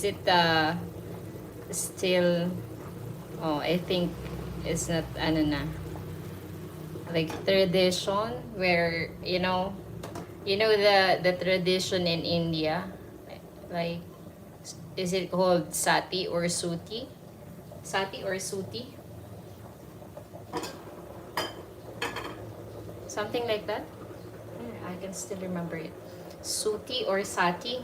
it still, oh, I think it's not ano na, like tradition where the tradition in India, like, is it called sati or suti? Sati or suti? Something like that. I can still remember it. Suti or sati?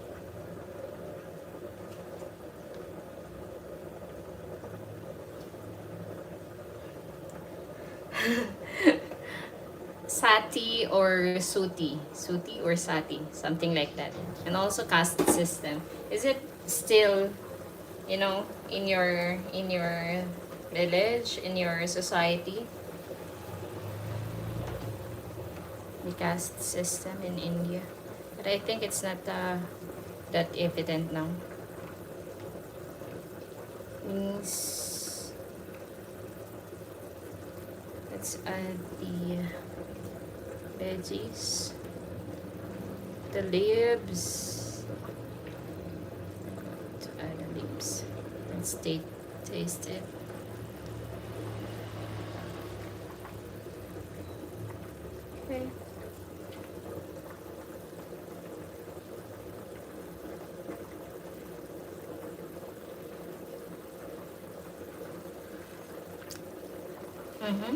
Sati or suti. Suti or sati. Something like that. And also caste system. Is it still, in your village, in your society? The caste system in India. But I think it's not that evident now. Means, let's add the veggies, the leaves. To add the leaves. Let's taste it. Okay. Mm-hmm.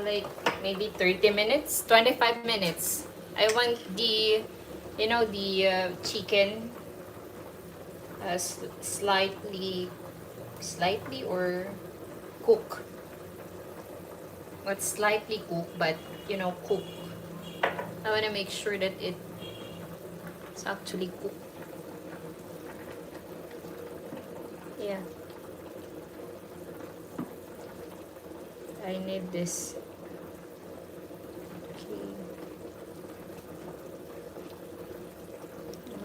Like maybe 30 minutes, 25 minutes. I want the chicken slightly or cook. Not slightly cook, but cook. I want to make sure that it's actually cooked. Yeah, I need this. Okay,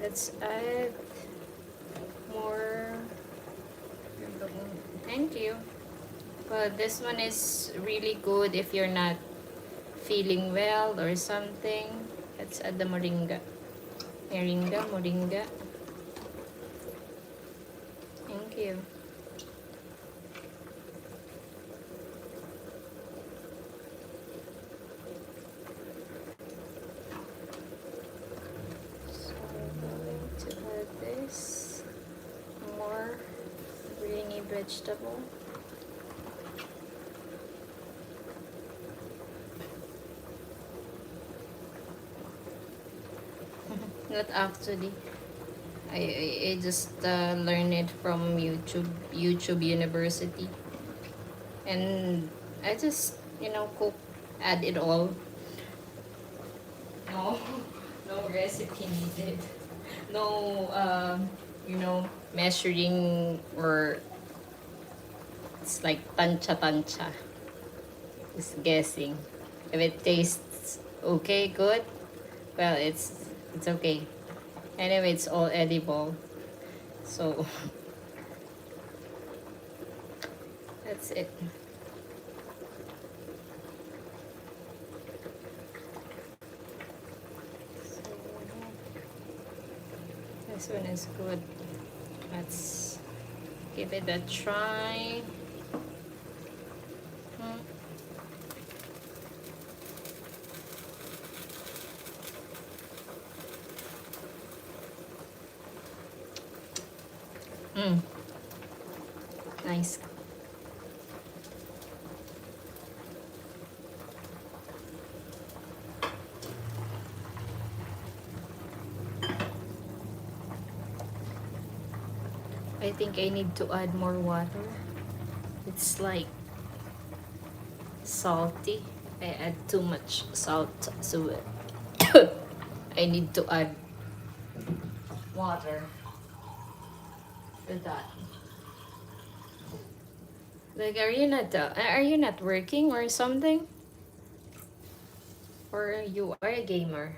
let's add more. Thank you. Well, this one is really good if you're not feeling well or something. Let's add the moringa. Moringa. Thank you. So we're going to add this. More greeny vegetable. Not actually. I just learned it from YouTube University, and I just cook, add it all. No, no recipe needed. No, measuring, or it's like tancha. Just guessing. If it tastes okay, good. Well, it's okay. Anyway, it's all edible. So that's it. So this one is good. Let's give it a try. Nice. I think I need to add more water. It's like salty. I add too much salt, so I need to add water to that. Like, are you not working or something? Or you are a gamer?